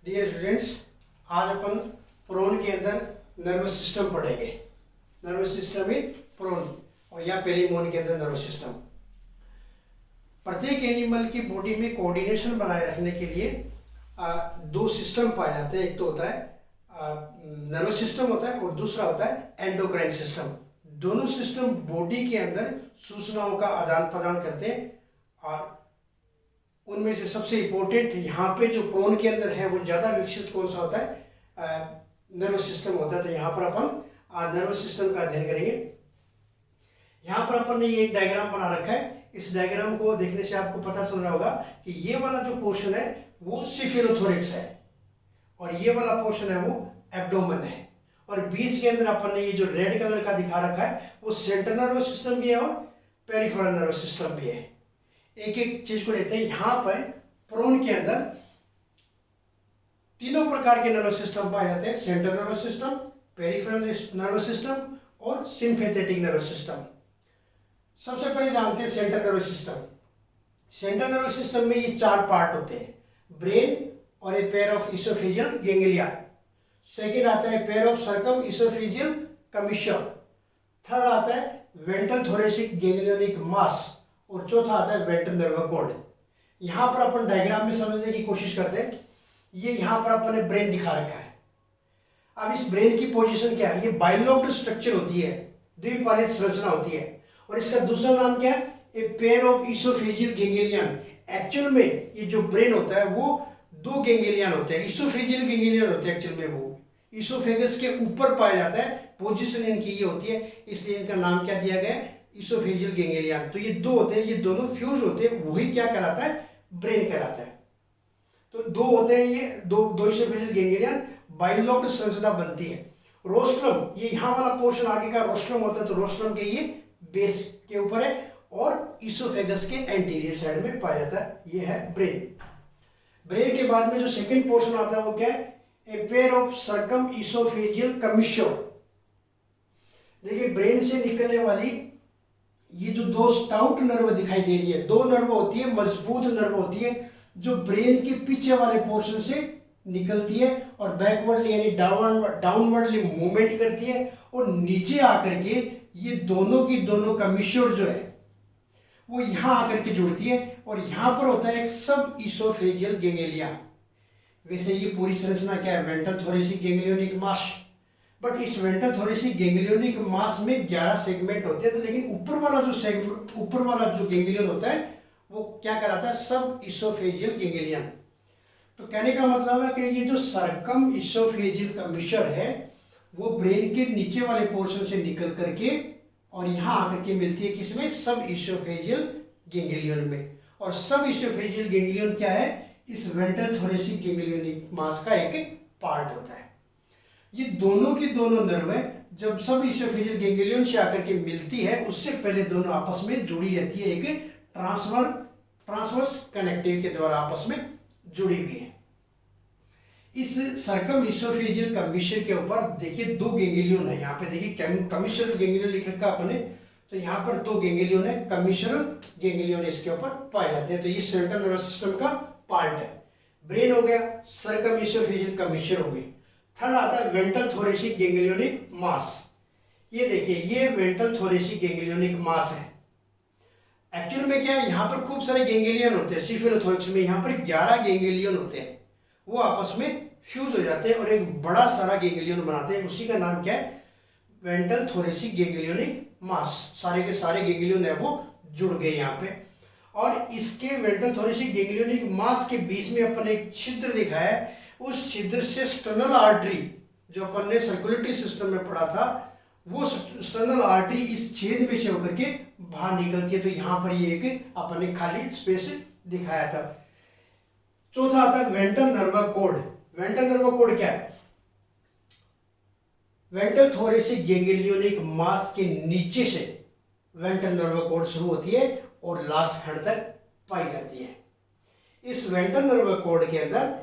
Dear students, आज अपन prone के अंदर नर्वस सिस्टम पढ़ेंगे। नर्वस सिस्टम इन प्रोन और या पेरिमोन के अंदर नर्वस सिस्टम। प्रत्येक एनिमल की बॉडी में कोऑर्डिनेशन बनाए रखने के लिए दो सिस्टम पाए जाते हैं। एक तो होता है नर्वस सिस्टम होता है और दूसरा होता है एंडोक्राइन सिस्टम। दोनों सिस्टम बॉडी के अंदर सूचनाओं का आदान प्रदान करते हैं और उनमें से सबसे इम्पोर्टेंट यहाँ पे जो प्रोन के अंदर है वो ज़्यादा विकसित कौन सा होता है? नर्वस सिस्टम होता है। तो यहाँ पर अपन नर्वस सिस्टम का अध्ययन करेंगे। यहाँ पर अपन ने ये एक डायग्राम बना रखा है। इस डायग्राम को देखने से आपको पता चल रहा होगा कि ये वाला जो पोर्शन है वो सिफेलोथोरेक्स है और ये वाला पोर्शन है वो एब्डोमेन है, और बीच के अंदर अपन ने ये जो रेड कलर का दिखा रखा है वो सेंट्रल नर्वस सिस्टम भी है और पेरिफेरल नर्वस सिस्टम भी है। एक एक चीज को लेते हैं। यहां पर प्रोन के अंदर तीनों प्रकार के नर्वस सिस्टम पाए जाते हैं: central nervous system, peripheral nervous system और सिंपैथेटिक नर्वस सिस्टम। सबसे पहले जानते हैं central nervous system. Central nervous system में ये चार पार्ट होते हैं: ब्रेन और a pair of oesophageal ganglia. Second आता है pair of circum oesophageal commissure. Third आता है वेंट्रल थोरेसिक गैंग्लियोनिक मास और चौथा आता है वेंट्रल नर्व कॉर्ड। यहां पर अपन डायग्राम में समझने की कोशिश करते हैं। ये यहां पर अपन ने ब्रेन दिखा रखा है। अब इस ब्रेन की पोजीशन क्या है? ये बाइलोब्ड स्ट्रक्चर होती है, द्विपालित संरचना होती है, और इसका दूसरा नाम क्या है? A pair of oesophageal ganglion. Actual में ये जो ब्रेन होता है वो दो गैंग्लियन होते हैं, इसोफेजियल गैंग्लियन होते हैं। एक्चुअल में वो इसोफेगस के ऊपर पाया जाता है, पोजीशन इनकी ये होती है, इसलिए इनका नाम क्या दिया गया है? Oesophageal ganglion. तो ये दो होते हैं, ये दोनों फ्यूज होते हैं, वही क्या कहलाता है? ब्रेन कहलाता है। तो दो होते हैं, ये दो इसोफेजियल गैंग्लियन, बाइलोब्ड संरचना बनती है। रोस्ट्रम, ये यहाँ वाला पोर्शन आगे का रोस्ट्रम होता है, तो रोस्ट्रम के ये बेस के ऊपर है और इसोफेगस के एंटीरियर साइड में पाया जाता है। ये है ब्रेन। ब्रेन के बाद में जो सेकेंड पोर्शन आता है वो क्या है? A pair of circum oesophageal commissure. देखिए, ब्रेन से निकलने वाली ये जो दो स्टाउट नर्व दिखाई दे रही है, दो नर्व होती है, मजबूत नर्व होती है, जो ब्रेन के पीछे वाले पोर्शन से निकलती है और बैकवर्डली यानी डाउनवर्डली मूवमेंट करती है और नीचे आकर के ये दोनों की दोनों कमीश्योर जो है वो यहां आकर के जुड़ती है और यहां पर होता है एक सब इसोफेजियल गैंग्लिया। वैसे ये पूरी संरचना क्या है? Ventral thoracic ganglionic mass. But इस वेंट्रल थोरेसिक गैंग्लियोनिक मास में 11 सेगमेंट होते हैं, तो लेकिन ऊपर वाला जो गैंग्लियन होता है वो क्या कहलाता है? सब इसोफेजियल गैंग्लियन। तो कहने का मतलब है कि ये जो सर्कम इसोफेजियल कमीश्योर है वो ब्रेन के नीचे वाले पोर्शन से निकल करके और यहाँ आकर के मिलती है किसमें? सब इसोफेजियल गैंग्लियन में। और सब इसोफेजियल गैंग्लियन क्या है? इस वेंट्रल थोरेसिक गैंग्लियोनिक मास का एक पार्ट होता है। ये दोनों की दोनों नर्व जब सब इसोफेजियल गैंग्लियन से आकर के मिलती है उससे पहले दोनों आपस में जुड़ी रहती है, एक ट्रांसवर्स कनेक्टिव के द्वारा आपस में जुड़ी हुई है। इस सर्कम इसोफेजियल कमीश्योर के ऊपर देखिए दो गैंग्लियन है। यहाँ पे देखिए कमीश्योरल गैंग्लियन लिख रखा अपने, तो यहाँ पर दो गैंग्लियन है, कमीश्योरल गैंग्लियन इसके ऊपर पाए जाते हैं। तो ये सेंट्रल नर्वस सिस्टम का पार्ट है। ब्रेन हो गया, सर्कम इसोफेजियल कमीश्योर हो गई। थर्ड आता है वेंट्रल थोरेसिक गैंग्लियोनिक मास। ये देखिए, ये वेंट्रल थोरेसिक गैंग्लियोनिक मास है। एक्चुअल में क्या है? यहाँ पर खूब सारे गैंग्लियन होते हैं। सिफेलोथोरेक्स में यहाँ पर 11 गैंग्लियन होते हैं, वो आपस में फ्यूज हो जाते हैं और एक बड़ा सारा गैंग्लियन बनाते हैं। उसी का नाम क्या है? वेंट्रल थोरेसिक गैंग्लियोनिक मास। सारे के सारे गैंग्लियन है वो जुड़ गए यहाँ पे। और इसके वेंट्रल थोरेसिक गैंग्लियोनिक मास के बीच में अपन एक छिद्र दिखाया है। उस छिद्र से स्टर्नल आर्टरी, जो अपन ने सर्कुलेटरी सिस्टम में पढ़ा था, वो स्टर्नल आर्टरी इस छेद में से होकर के बाहर निकलती है। तो यहाँ पर ये एक अपन ने खाली स्पेस दिखाया था। चौथा आता है ventral nerve cord. Ventral nerve cord क्या है? वेंट्रल थोरेसिक गैंग्लियोनिक मास के नीचे से वेंट्रल नर्व कॉर्ड शुरू होती है और लास्ट खंड तक पाई जाती है। इस वेंट्रल नर्व कॉर्ड के अंदर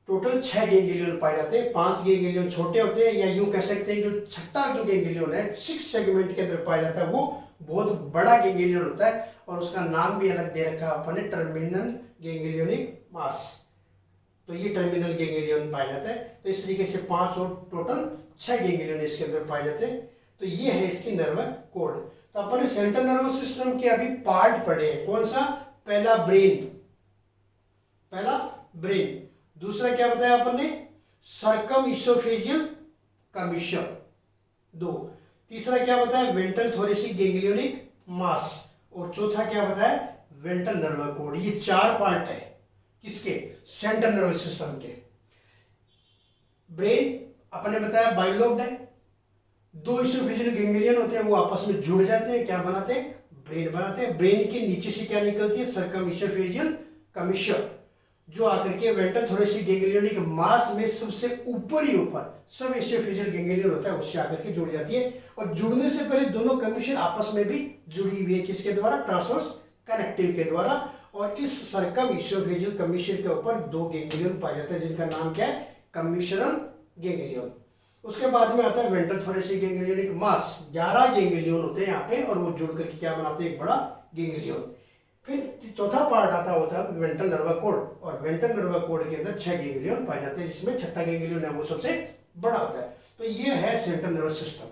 टोटल 6 गैंग्लियन पाए जाते हैं। 5 गैंग्लियन छोटे होते हैं, या यूं कह सकते हैं जो छठा जो गैंग्लियन है 6 सेगमेंट के अंदर पाया जाता है, वो बहुत बड़ा गैंग्लियन होता है और उसका नाम भी अलग दे रखा है अपन ने, टर्मिनल गैंग्लियोनिक मास। तो ये टर्मिनल गैंग्लियन पाया जाता है। तो इस तरीके से 5 और टोटल 6 गैंग्लियन इसके अंदर पाए जाते हैं। तो ये है इसकी नर्व कोड। तो अपन ने सेंट्रल नर्वस सिस्टम के अभी पार्ट पढ़े हैं। कौन सा? पहला ब्रेन, दूसरा क्या बताया अपन ने? सर्कम इसोफेजियल कमीशन, 2, तीसरा क्या बताया? वेंट्रल थोरेसिक गैंग्लियोनिक मास, और चौथा क्या बताया? Ventral nerve code. ये 4 पार्ट है किसके? सेंट्रल नर्वस सिस्टम के। ब्रेन अपने बताया बाइलोब्ड है, 2 इसोफेजियल गैंग्लियन होते हैं, वो आपस में जुड़ जाते हैं, क्या बनाते हैं? ब्रेन बनाते हैं। ब्रेन के नीचे से क्या निकलती है? सर्कम इसोफेजियल कमीशन, जो आकर के वेंट्रल थोरेसिक गैंग्लियोनिक मास में सबसे ऊपर सब इसोफेजियल गैंग्लियन होता है, उससे आकर के जुड़ जाती है। और जुड़ने से पहले दोनों कमीशन आपस में भी जुड़ी हुई है, किसके द्वारा? ट्रांसवर्स कनेक्टिव के द्वारा। और इस सर्कम इसोफेजियल कमीशन के ऊपर 2 गैंग्लियन पाए जाते हैं, जिनका नाम क्या है? कमीशनल गैंग्लियन। उसके बाद में आता है वेंट्रल थोरेसिक गैंग्लियोनिक मास, 11 गैंग्लियन होते हैं यहाँ पे, और वो जुड़ करके क्या बनाते हैं? एक बड़ा गैंग्लियन। फिर चौथा पार्ट आता होता है वेंट्रल नर्व कोड, और वेंट्रल नर्व कोड के अंदर 6 गैंग्लियन पाए जाते हैं, जिसमें छठा गैंग्लियन है वो सबसे बड़ा होता है। तो ये है सेंट्रल नर्वस सिस्टम।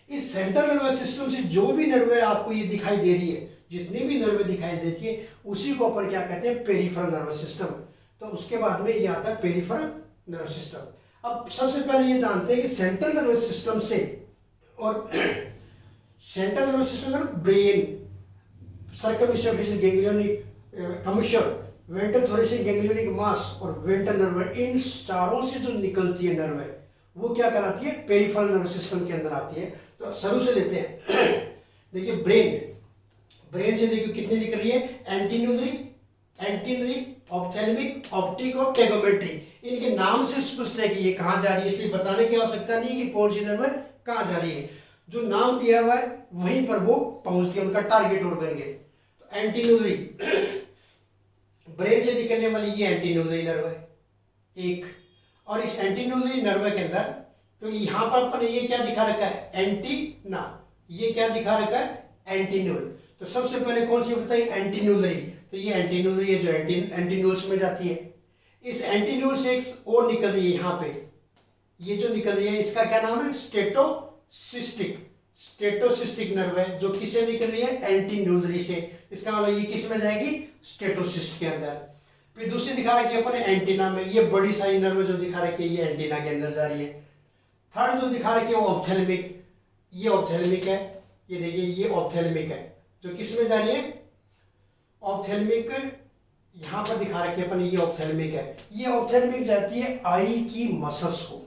इस सेंट्रल नर्वस सिस्टम से जो भी नर्व आपको ये दिखाई दे रही है, जितनी भी नर्व दिखाई देती है, उसी को अपन क्या कहते हैं? Peripheral nervous system. तो उसके बाद में ये आता है पेरिफेरल नर्वस सिस्टम। अब सबसे पहले ये जानते हैं कि सेंट्रल नर्वस सिस्टम से, और सेंट्रल नर्वस सिस्टम में brain, circum oesophageal ganglionic commission, ventral thoracic ganglionic mass और वेंट्रल नर्व, इन चारों से जो निकलती है नर्व है, वो क्या कराती है? पेरिफेरल नर्वस सिस्टम के अंदर आती है। तो शुरू से लेते हैं। देखिए ब्रेन से देखिए कितनी निकल रही है? एंटीनरी, ऑप्थेल्मिक, ऑप्टिक और टेगोमेट्री। इनके नाम से स्पष्ट है कि ये कहाँ जा रही है, इसलिए बताने की आवश्यकता नहीं है कि कौन सी नर्व कहाँ जा रही है। जो नाम दिया हुआ है वहीं पर वो पहुंचती है, उनका टारगेट ऑर्गन है। तो एंटीन्यूलरी, ब्रेन से निकलने वाली ये एंटीन्यूलरी नर्व है एक। और इस एंटीन्यूलरी नर्व के अंदर, तो यहाँ पर अपन ये क्या दिखा रखा है? एंटीना, ये क्या दिखा रखा है? एंटीन्यूल। तो सबसे पहले कौन सी बताइए? एंटीन्यूलरी। तो ये एंटीन्यूलरी है जो एंटीन्यूल्स में जाती है। इस एंटीन्यूल से एक और निकल रही है यहाँ पे, ये जो निकल रही है इसका क्या नाम है? स्टेटोसिस्टिक नर्व है, जो किससे निकल रही है? एंटीन्यूलरी से। इसका मतलब ये किस में जाएगी? स्टेटोसिस्ट के अंदर। फिर दूसरी दिखा रखी है अपने एंटीना में, ये बड़ी सारी नर्व जो दिखा रखी है ये एंटीना के अंदर जा रही है। थर्ड जो दिखा रखी है वो ऑप्थेल्मिक, ये ऑप्थेल्मिक है, ये देखिए ये ऑप्थेल्मिक है, जो किस में जा रही है? ऑप्थेल्मिक, यहां पर दिखा रखी है अपन, ये ऑप्थेल्मिक है। ये ऑप्थेल्मिक जाती है आई की मसल्स को,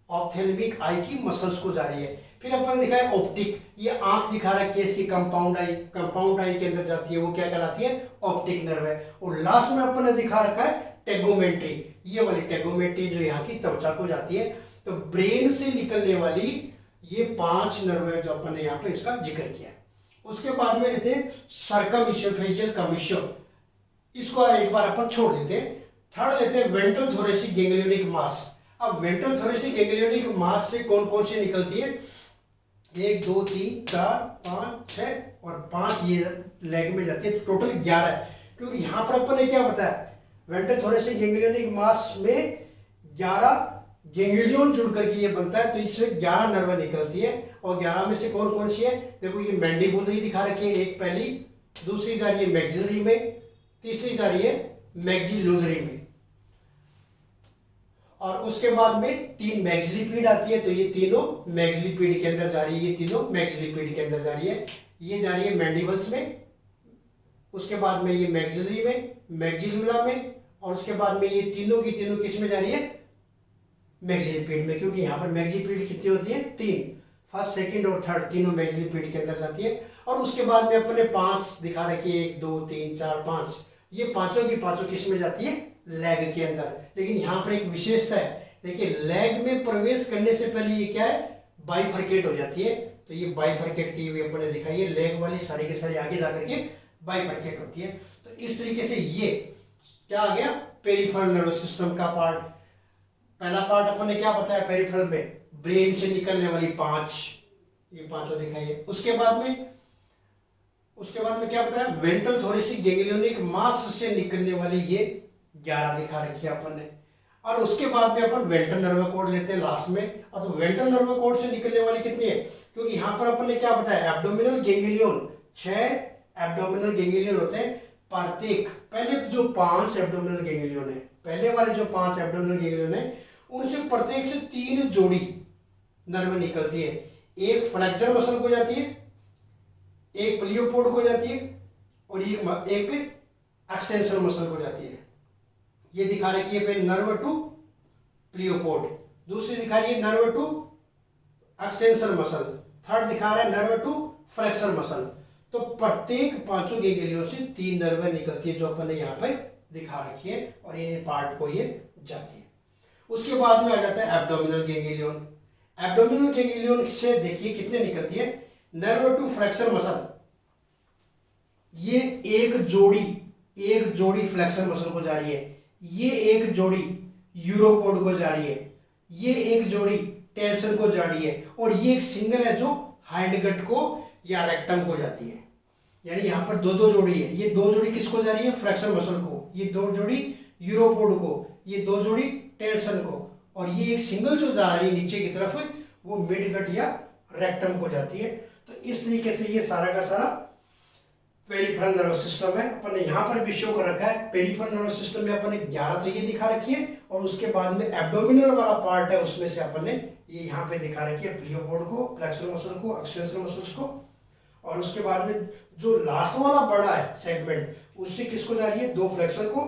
ऑप्थेल्मिक आई की मसल्स को जा रही है। फिर अपन दिखा है ऑप्टिक, ये आंख दिखा रखी है इसकी कंपाउंड आई के अंदर जाती है, वो क्या कहलाती है? ऑप्टिक नर्व है। और लास्ट में अपन ने दिखा रखा है टेगोमेट्री, ये वाली टेगोमेट्री जो यहाँ की त्वचा को जाती है। तो ब्रेन से निकलने वाली ये 5 नर्व है जो अपन ने यहाँ पे इसका जिक्र किया। उसके बाद में लेते हैं सर्कम इसोफेजियल कमीशन, इसको एक बार अपन छोड़ देते हैं। थर्ड लेते हैं वेंट्रल थोरेसिक गैंग्लियोनिक मास। अब वेंट्रल थोरेसिक गैंग्लियोनिक मास से कौन कौन सी निकलती है? 1 2 3 4 5 6 और 5 ये लेग में जाती है, तो टोटल 11 है। क्योंकि यहाँ पर अपन ने क्या बताया? वेंट्रल थोरेसिक गैंग्लियोनिक मास में 11 गैंग्लियन जुड़ करके ये बनता है, तो इसमें 11 नर्व निकलती है। और 11 में से कौन कौन सी है? देखो ये मैंडिबुलरी दिखा रखी है एक पहली, दूसरी जा रही है मैक्सिलरी में, तीसरी जा रही है मैक्सिलरी में, और उसके बाद में 3 मैक्सिलिपीड आती है, तो ये तीनों मैक्सिलिपीड के अंदर जा रही है, ये तीनों मैक्सिलिपीड के अंदर जा रही है। ये जा रही है मैंडिबल्स में, उसके बाद में ये मैक्सिलरी में, मैक्सिलुला में, और उसके बाद में ये तीनों की तीनों किस में जा रही है? मैक्सिलिपीड में। क्योंकि यहाँ पर मैक्सिलिपीड कितनी होती है? 3, फर्स्ट सेकंड और थर्ड तीनों मैक्सिलिपीड के अंदर जाती है। और उसके बाद में अपने 5 दिखा रखी है, 1 2 3 4 5, ये पांचों की पांचों किस में जाती है? लेग के अंदर। लेकिन यहाँ पर एक विशेषता है, देखिए लेग में प्रवेश करने से पहले ये क्या है? बाइफरकेट हो जाती है। तो ये बाइफरकेट की हुई अपने दिखाई है, लेग वाली सारी के सारी आगे जाकर के बाइफरकेट होती है। तो इस तरीके से ये क्या आ गया? पेरिफेरल नर्वस सिस्टम का पार्ट। पहला पार्ट अपन ने क्या बताया? पेरिफेरल में ब्रेन से निकलने वाली 5, ये पांचों दिखाई है। उसके बाद में क्या बताया? वेंट्रल थोरेसिक गैंग्लियोनिक मास से निकलने वाली ये 11 दिखा रखी है अपन ने। और उसके बाद में अपन वेंट्रल नर्व कॉर्ड लेते हैं लास्ट में। और तो वेंट्रल नर्व कॉर्ड से निकलने वाली कितनी है, क्योंकि यहाँ पर अपन ने क्या बताया, एब्डोमिनल गैंग्लियन, 6 एब्डोमिनल गैंग्लियन होते हैं। प्रत्येक पहले जो 5 एब्डोमिनल गैंग्लियन है, पहले वाले जो 5 एब्डोमिनल गैंग्लियन है, उनसे प्रत्येक से 3 जोड़ी नर्व निकलती है। एक फ्लेक्सर मसल को जाती है, एक प्लियोपोड को जाती है, और ये एक एक्सटेंशन मसल को जाती है। ये दिखा रखी है पे नर्व टू प्लियोपोड, दूसरी दिखा रही है nerve to extension muscle, third दिखा रहा है नर्व टू फ्लेक्सर मसल। तो प्रत्येक 5 गैंग्लियन से 3 नर्व निकलती है जो अपन ने यहाँ पे दिखा रखी है, और इन पार्ट को ये जाती है। उसके बाद में आ जाता है एब्डोमिनल गैंग्लियन। एब्डोमिनल गैंग्लियन से देखिए कितने निकलती है, नर्व टू फ्लेक्सर मसल, ये एक जोड़ी फ्लेक्सर मसल को जा रही है, ये एक जोड़ी यूरोपोड को जा रही है, ये एक जोड़ी टेंशन को जा रही है, और ये एक सिंगल है जो हाइंडगट को या रेक्टम को जाती है। यानी यहाँ पर 2 जोड़ी है, ये 2 जोड़ी किसको जा रही है, फ्लेक्सर मसल को, ये 2 जोड़ी यूरोपोड को, ये 2 जोड़ी टेंशन को, और ये एक सिंगल जो जा रही है नीचे की तरफ वो मिडगट या रेक्टम को जाती है। तो इस तरीके से ये सारा का सारा पेरिफेरल नर्वस सिस्टम है। अपन ने यहाँ पर भी शो कर रखा है। पेरिफेरल नर्वस सिस्टम में अपन ने 11 तो ये दिखा रखी है, और उसके बाद में एब्डोमिनल वाला पार्ट है उसमें से अपन ने ये यहाँ पे दिखा रखी है, प्लियोपोड को, फ्लेक्सर मसल को, एक्सटेंशन मसल्स को, और उसके बाद में जो लास्ट वाला बड़ा है सेगमेंट, उससे किसको जा रही है, 2 फ्लेक्सर को,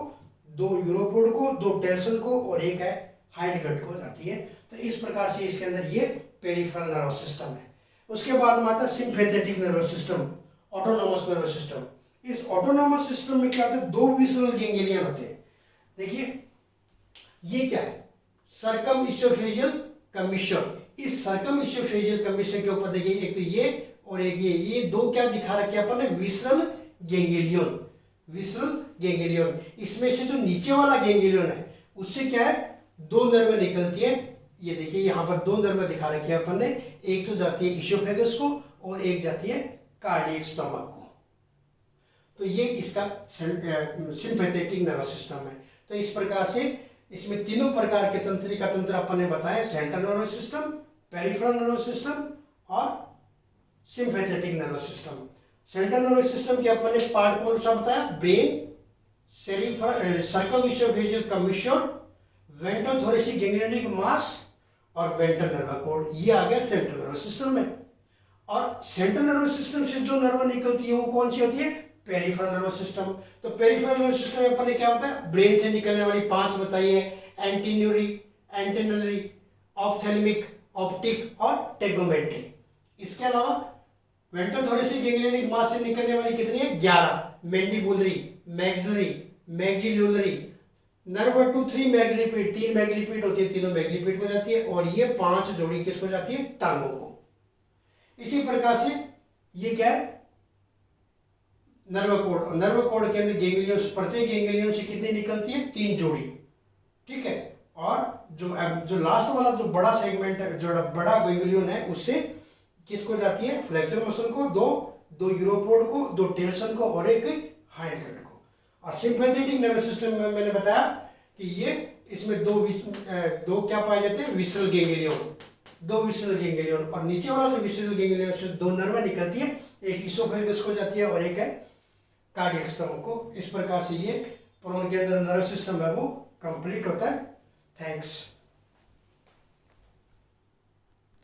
2 यूरोपोड को, 2 टेंशन को, और एक है हाइंडगट को जाती है। तो इस प्रकार से इसके अंदर ये पेरिफेरल नर्वस सिस्टम है। उसके बाद में आता है sympathetic nervous system, autonomous nervous system. इस ऑटोनॉमस सिस्टम में क्या होता है, 2 विसरल गैंग्लियन होते हैं। देखिए ये क्या है, सर्कम इसोफेजियल कमीशन। इस सर्कम इसोफेजियल कमीशन के ऊपर देखिए एक तो ये और एक ये 2 क्या दिखा रखे अपन ने, विसरल गैंग्लियन, विसरल गैंग्लियन। इसमें से जो नीचे वाला गैंग्लियन है उससे क्या है, 2 नर्व निकलती है। ये देखिए यहाँ पर 2 नर्व दिखा रखी है अपन ने, एक तो जाती है इसोफेगस को और एक जाती है कार्डियक स्टमक को। तो ये इसका सिंपैथेटिक नर्वस सिस्टम है। तो इस प्रकार से इसमें तीनों प्रकार के तंत्रिका तंत्र अपन ने बताया, central nervous system, peripheral nervous system और sympathetic nervous system. Central nervous system के अपन ने पार्ट कौन सा बताया, brain, circum oesophageal commission, ventral thoracic ganglionic mass और वेंट्रल नर्व कॉर्ड। ये आ गया सेंट्रल नर्वस सिस्टम में। और सेंट्रल नर्वस सिस्टम से जो नर्व निकलती है वो कौन सी होती है, पेरिफेरल नर्वस सिस्टम। तो पेरिफेरल नर्वस सिस्टम में अपन ने क्या होता है, ब्रेन से निकलने वाली 5 बताई है, एंटीन्यूरी, एंटेनरी, ऑप्थेल्मिक, ऑप्टिक और टेगोमेट्री। इसके अलावा वेंट्रल थोरेसिक गैंग्लियोनिक मास से निकलने वाली कितनी है, 11, मैंडिबुलरी, मैक्सिलरी, मैक्सिलुलरी, नर्व टू 3 मैग्लिपिड, 3 मैग्लिपिड होती है, तीनों मैग्लिपिड को जाती है, और ये 5 जोड़ी किसको जाती है, टांगों को। इसी प्रकार से ये क्या है, नर्व कोड। नर्व कोड के अंदर गैंग्लियन, प्रत्येक गैंग्लियन से कितनी निकलती है, 3 जोड़ी, ठीक है। और जो लास्ट वाला जो बड़ा सेगमेंट है, जो बड़ा गैंग्लियन है, उससे किसको जाती है, फ्लेक्सर मसल को, 2 यूरोपोड को, 2 टेंशन को और एक हाइंडगट को। और सिंपैथेटिक नर्वस सिस्टम में मैंने बताया कि ये इसमें 2 क्या पाए जाते हैं, विसरल गैंग्लियन, 2 विसरल गैंग्लियन, और नीचे वाला जो विसरल गैंग्लियन से 2 नर्व निकलती है, एक इसोफेगस को जाती है और एक है कार्डियक स्टमक को। इस प्रकार से ये प्रोन के अंदर नर्वस सिस्टम है वो कंप्लीट होता है। थैंक्स।